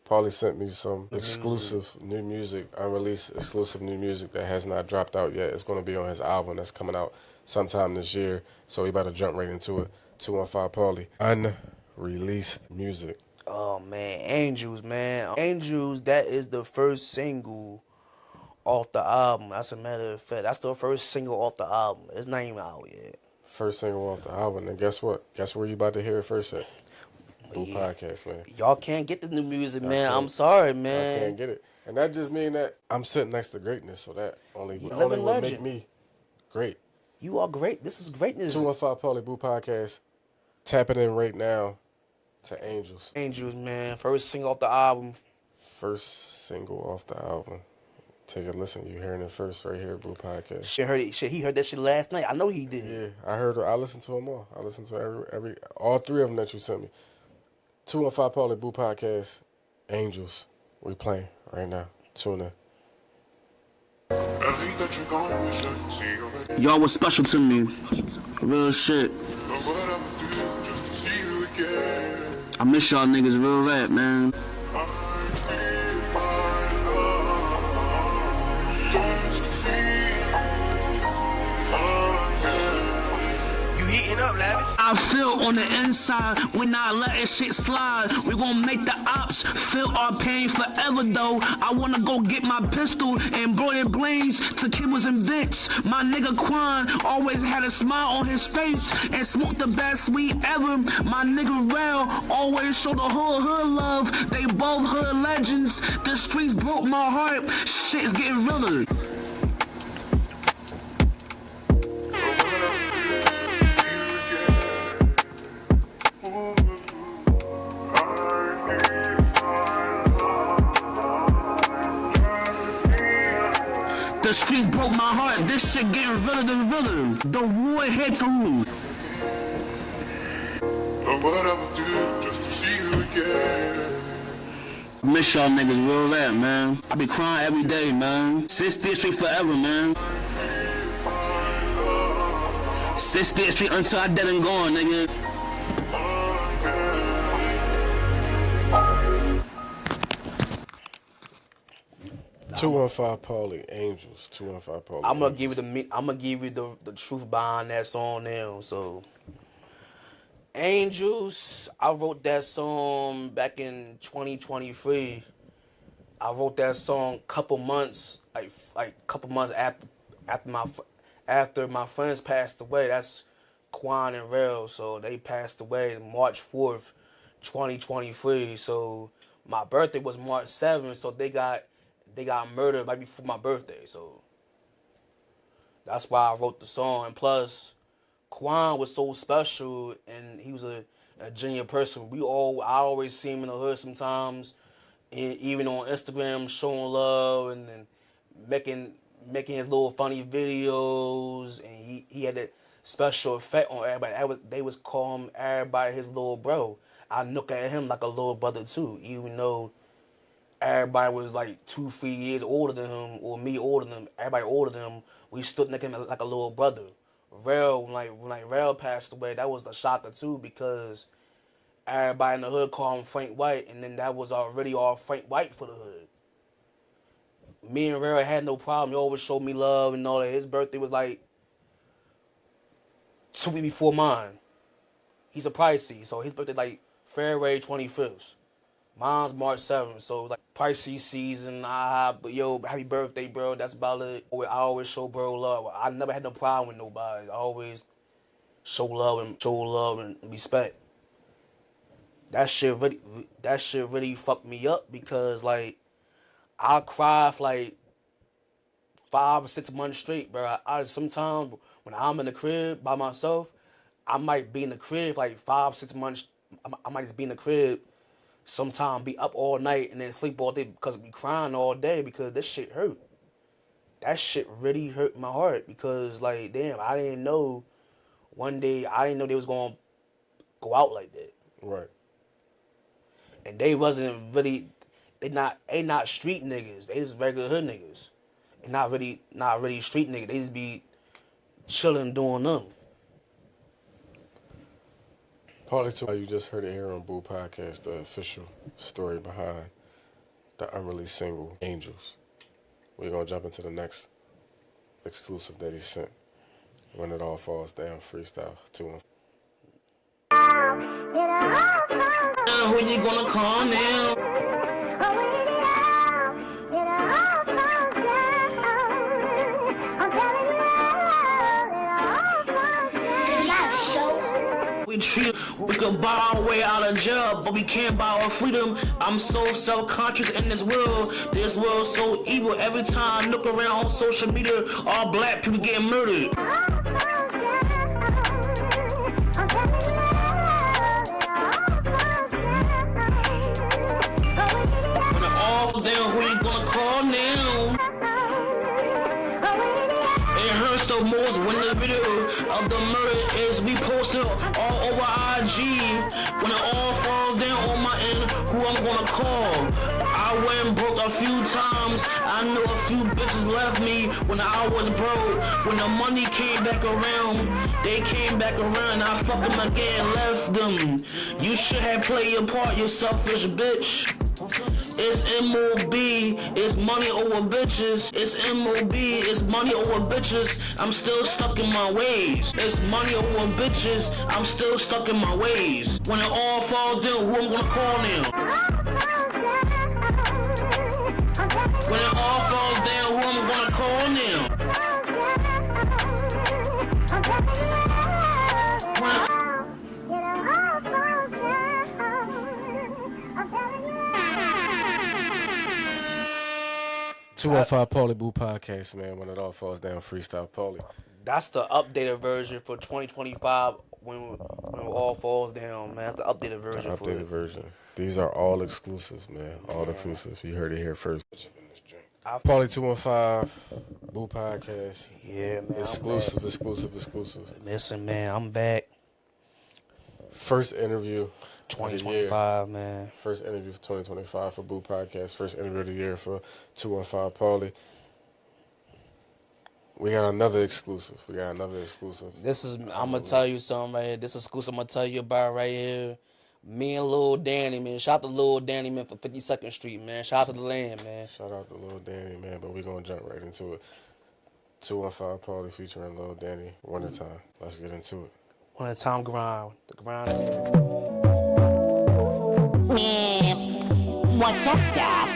Paulie sent me some exclusive new music, unreleased exclusive new music that has not dropped out yet. It's going to be on his album that's coming out sometime this year. So we about to jump right into it. 215 Paulie. Unreleased music. Oh, man. Angels, man. Angels, that is the first single off the album. As a matter of fact, that's the first single off the album. It's not even out yet. First single off the album. And guess what? Guess where you about to hear it first at? Bupodcast, man. Y'all can't get the new music, man. I'm sorry, man. I can't get it. And that just means that I'm sitting next to greatness, so that only will make me great. You are great. This is greatness. 215 Paulie Bupodcast. Tapping in right now to Angels. Angels, man. First single off the album. First single off the album. Take a listen. You hearing it first right here, Bupodcast. He heard that shit last night. I know he did. Yeah, I listened to them all. I listened to all three of them that you sent me. 215 Paulie Bupodcast, Angels. We playing right now. Tune in. Y'all was special to me. Real shit. I miss y'all niggas real rap, man. I feel on the inside, we not letting shit slide. We gon' make the ops feel our pain forever though. I wanna go get my pistol and blow their brains to kibbles and bits. My nigga Quan always had a smile on his face and smoked the best weed ever. My nigga Rel always showed the whole hood love. They both hood legends. The streets broke my heart. Shit's getting realer. The streets broke my heart. This shit getting realer than realer. The war hit to who? What I would do just to see you again. Miss y'all niggas real rap, man. I be crying every day, man. 60th Street forever, man. 60th Street until I dead and gone, nigga. 215 Paulie, Angels. 215 Paulie. I'm gonna give you the truth behind that song now. So, Angels, I wrote that song back in 2023. I wrote that song couple months after my friends passed away. That's Quan and Rel. So they passed away March 4th, 2023. So my birthday was March 7th. So they got murdered right before my birthday, so that's why I wrote the song. And plus, Quan was so special, and he was a genuine person. I always see him in the hood sometimes, even on Instagram, showing love and making his little funny videos. And he had that special effect on everybody. They was calling everybody his little bro. I look at him like a little brother too, even though everybody was like 2-3 years older than him, or me older than him. Everybody older than him. We stood next to him like a little brother. Rel, when Rel passed away, that was the shocker too, because everybody in the hood called him Frank White, and then that was already all Frank White for the hood. Me and Rel had no problem. He always showed me love and all that. His birthday was like 2 weeks before mine. He's a Pisces, so his birthday like February 25th. Mine's March 7th, so like Pisces season. But yo, happy birthday, bro. That's about it. I always show bro love. I never had no problem with nobody. I always show love and respect. That shit really fucked me up because like I cry for like 5 or 6 months straight, bro. I sometimes when I'm in the crib by myself, I might be in the crib for like 5, 6 months. I might just be in the crib. Sometimes be up all night and then sleep all day because be crying all day because this shit hurt. That shit really hurt my heart because like damn, I didn't know one day they was gonna go out like that. Right. And they wasn't really they not street niggas. They just regular hood niggas. And not really street niggas. They just be chilling doing them. Paulie, too, you just heard it here on Bupodcast, the official story behind the unreleased single, Angels. We're going to jump into the next exclusive that he sent. When It All Falls Down, freestyle 2 and 4. Who you gonna call now? We could buy our way out of jail, but we can't buy our freedom. I'm so self-conscious in this world. This world's so evil. Every time I look around on social media, all black people getting murdered. When it all falls down, who you gonna call now? It hurts the most when the video of the murder is reposted all over IG. When it all falls down on my end, who I'm gonna call? I went broke a few times. I know a few bitches left me when I was broke. When the money came back around, they came back around. I fucked them again, left them. You should have played your part, you selfish bitch. It's MOB, it's money over bitches. It's MOB, it's money over bitches. I'm still stuck in my ways. It's money over bitches. I'm still stuck in my ways. When it all falls down, who I'm gonna call now? When it all falls down, who I'm gonna call now? When 215 Paulie Bupodcast, man. When It All Falls Down, freestyle Paulie. That's the updated version for 2025 when it all falls down, man. That's the updated version. Updated version. These are all exclusives, man. All exclusives. You heard it here first. Paulie 215 Bupodcast. Yeah, man. Exclusive. Listen, man, I'm back. First interview. 2025, man. First interview for 2025 for Bupodcast. First interview of the year for 215 Paulie. We got another exclusive. This is, I'm going to tell you something right here. This exclusive I'm going to tell you about right here. Me and Lil Danny, man. Shout out to Lil Danny, man, for 52nd Street, man. Shout out to the land, man. Shout out to Lil Danny, man. But we're going to jump right into it. 215 Paulie featuring Lil Danny. One at a time. Let's get into it. One at a time grind. The grind is here. What's up, y'all?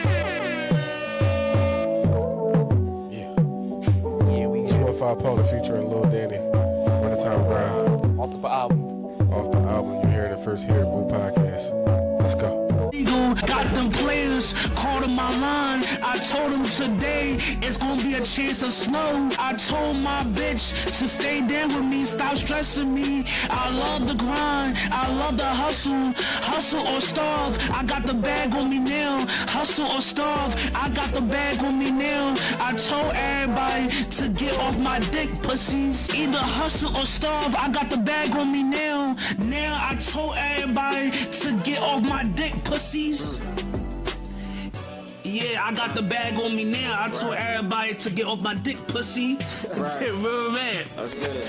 Yeah, we 215 Paulie featuring Lil Danny. One at a time grind. Off the album. You hearing it first here at Bupodcast. Let's go. Got them players called on my line. I told them today it's gonna be a chance of snow. I told my bitch to stay there with me, stop stressing me. I love the grind, I love the hustle or starve. I got the bag on me now, hustle or starve. I got the bag on me now. I told everybody to get off my dick, pussies. Either hustle or starve. I got the bag on me now. Now I told everybody to get off my dick, pussies. Yeah, I got the bag on me now. I told everybody to get off my dick, pussy. That's it, real man. That's good.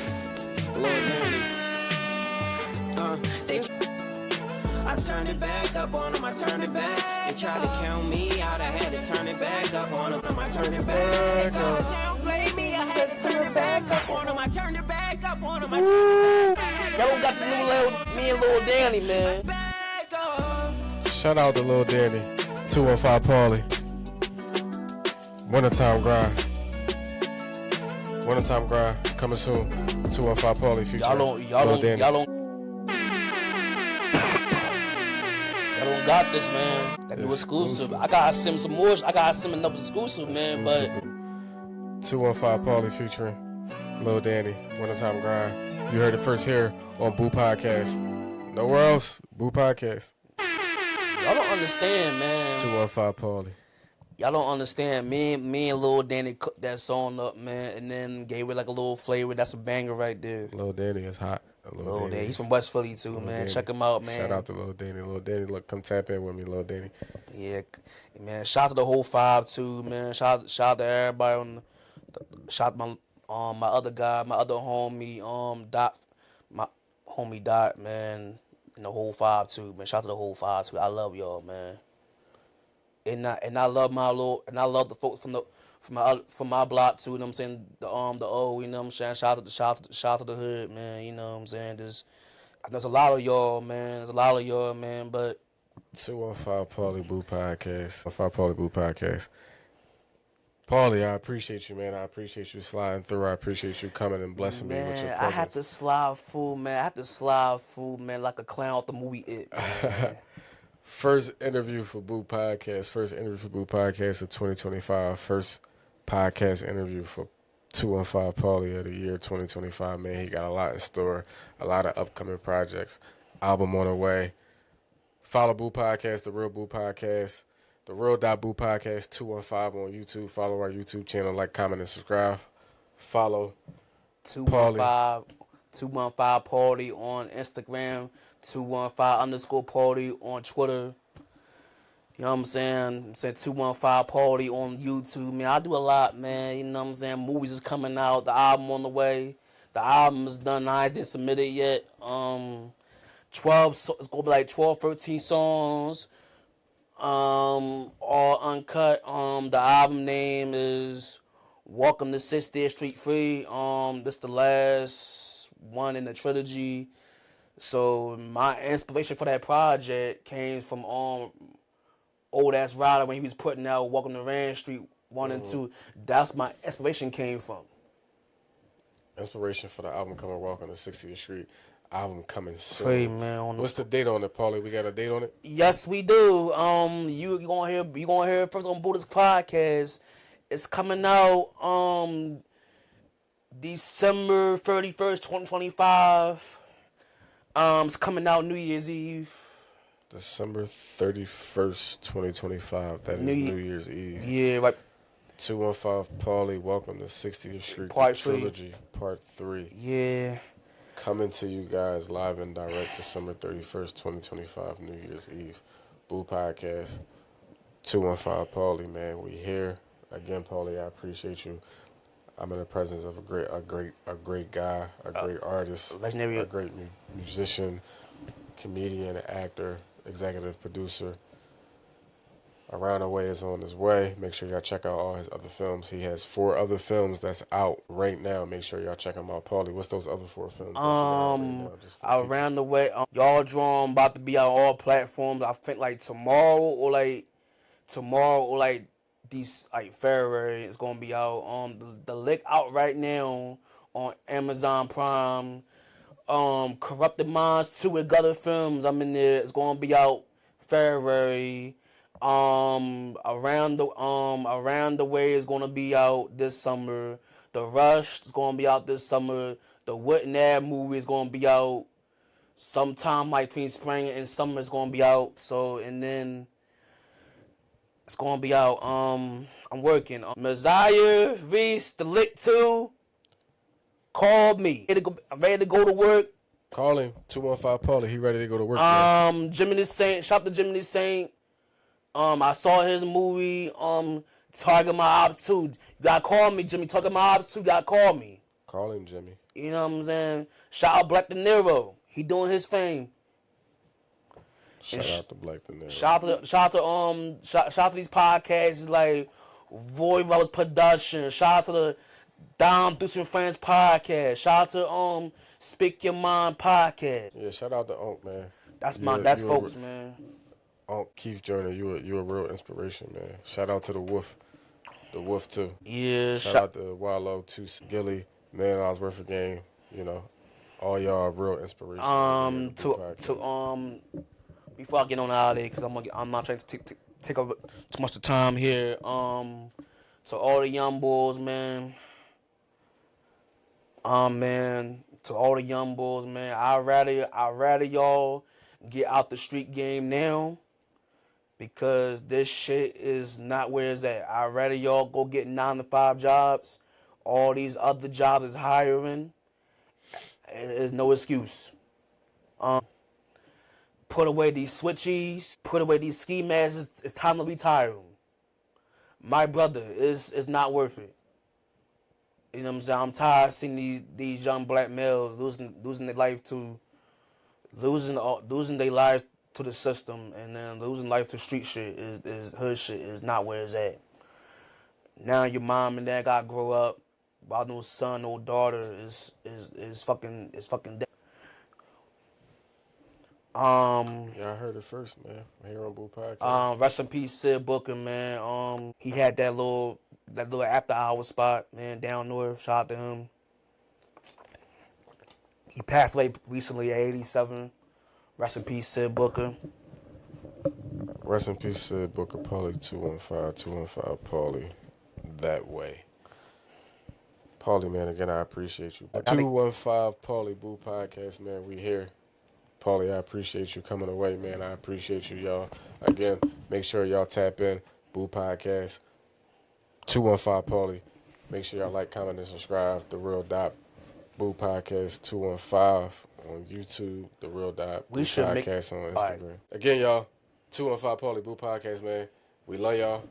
I turned it back up on them, I turned it back. They tried to count me out, I had to turn it back up on them, I turned it back up. play me, I had to turn it back up on him. I turned it back up on him. I Y'all turned it got the new little, me and Lil Danny, man. back up. Shout out to Lil Danny, 215 Paulie. Wintertime grind. Wintertime grind coming soon. 215 Paulie featuring Lil Danny. Y'all don't got this, man. That new exclusive. I gotta send some more. I gotta send another exclusive, man. But 215 Paulie featuring Lil Danny, Wintertime Grind. You heard it first here on Bupodcast. Nowhere else, Bupodcast. y'all don't understand, man. 215 Paulie. Y'all don't understand. Me and Lil Danny cooked that song up, man, and then gave it like a little flavor. That's a banger right there. Lil Danny is hot. Lil Danny. He's from West Philly too, Lil man. Danny. Check him out, man. Shout out to Lil Danny. Lil Danny, look, come tap in with me, Lil Danny. Yeah, man. Shout out to the whole 5 too, man. Shout out to everybody on. Shout out to my other guy, my other homie, Dot, my homie Dot, man. And the whole 5 too, man. Shout out to the whole 5 too. I love y'all, man. And I love the folks from my block too. You know what I'm saying? The O, you know what I'm saying? Shout out to the hood, man. You know what I'm saying? There's a lot of y'all, man. But 215 Paulie Boo Podcast. 215 Paulie Boo Podcast. Paulie, I appreciate you, man. I appreciate you sliding through. I appreciate you coming and blessing me with your presence. I had to slide through, man. Like a clown off the movie It. Man. First interview for Boo Podcast. First interview for Boo Podcast of 2025. First podcast interview for 215 Paulie of the year 2025. Man, he got a lot in store. A lot of upcoming projects. Album on the way. Follow Boo Podcast, The Real Boo Podcast. The Real Boo Podcast 215 on YouTube. Follow our YouTube channel. Like, comment, and subscribe. Follow 215 Paulie on Instagram, 215_Paulie on Twitter. You know what I'm saying? I'm saying 215 Paulie on YouTube. Man, I do a lot, man. You know what I'm saying? Movies is coming out. The album on the way. The album is done. I didn't submit it yet. 12. It's gonna be like 12, 13 songs. All uncut. The album name is Welcome to 60th Street Free. This the last one in the trilogy. So my inspiration for that project came from Old Ass Rider when he was putting out Welcome to Rand Street 1 and 2. That's my inspiration came from. Inspiration for the album coming, Welcome to 60th Street. Album coming soon. Free, man. What's the date on it, Paulie? We got a date on it? Yes, we do. You gonna hear it first on Buddha's podcast. It's coming out December 31st, 2025. It's coming out New Year's Eve. December 31st, 2025. That is New Year's Eve. Yeah, right. 215 Paulie, Welcome to 60th Street Part Trilogy, Part 3. Yeah. Coming to you guys live and direct December 31st, 2025, New Year's Eve. Boo Podcast, 215 Paulie, man. We here. Again, Paulie, I appreciate you. I'm in the presence of a great guy, a great artist, legendary, a great musician, comedian, actor, executive producer. Around the Way is on his way. Make sure y'all check out all his other films. He has 4 other films that's out right now. Make sure y'all check them out. Paulie, what's those other 4 films? Around the Way. Y'all Drawn about to be on all platforms. I think like tomorrow or these like February is gonna be out. The Lick out right now on Amazon Prime. Corrupted Minds 2 with Gutter Films. I'm in there. It's gonna be out February. Around the Way is gonna be out this summer. The Rush is gonna be out this summer. The Whitney movie is gonna be out sometime like between spring and summer. It's gonna be out. So and then it's gonna be out. I'm working. Messiah, Reese, The Lick 2. Called me. I'm ready to go to work. Call him, 215 Paulie. He ready to go to work. Man. Jimmy the Saint. Shout out to Jimmy the Saint. I saw his movie. Target My Ops 2. You gotta call me, Jimmy. Target My Ops 2. You gotta call me. Call him, Jimmy. You know what I'm saying? Shout out Black De Niro. He doing his thing. Shout out to Black De Niro. Shout out to these podcasts like Void Rose Production. Shout out to Dom Deuce and Friends podcast. Shout out to Speak Your Mind podcast. Yeah, shout out to Unc, man. That's folks, man. Unc Keith Joyner, you a real inspiration, man. Shout out to the Wolf too. Yeah, Shout out to Wallow, to Gilly, man. I was worth a game. You know, all y'all are real inspiration. Before I get on out of there, because I'm not trying to take up too much of time here. To all the young bulls, man. Man, to all the young bulls, man. I'd rather y'all get out the street game now, because this shit is not where it's at. I'd rather y'all go get 9-to-5 jobs. All these other jobs is hiring. There's no excuse. Put away these switchies. Put away these ski masks. It's time to retire them. My brother, it's not worth it. You know what I'm saying? I'm tired of seeing these young black males losing their life to losing their lives to the system, and then losing life to street shit is hood shit is not where it's at. Now your mom and dad gotta grow up. While no son, no daughter is fucking dead. Yeah, I heard it first, man. Here on Bupodcast. Rest in peace, Sid Booker, man. He had that little after hour spot, man, down north. Shout out to him. He passed away recently at 87. Rest in peace, Sid Booker. Rest in peace, Sid Booker. Paulie 215 Paulie. That way. Paulie, man, again, I appreciate you. 215 Paulie Bupodcast, man, we here. Paulie, I appreciate you coming away, man. I appreciate you, y'all. Again, make sure y'all tap in. Bupodcast. 215 Paulie. Make sure y'all like, comment, and subscribe. The Real Dot Bupodcast 215 on YouTube. The Real Dot Bupodcast on Instagram. Again, y'all, 215 Paulie Bupodcast, man. We love y'all.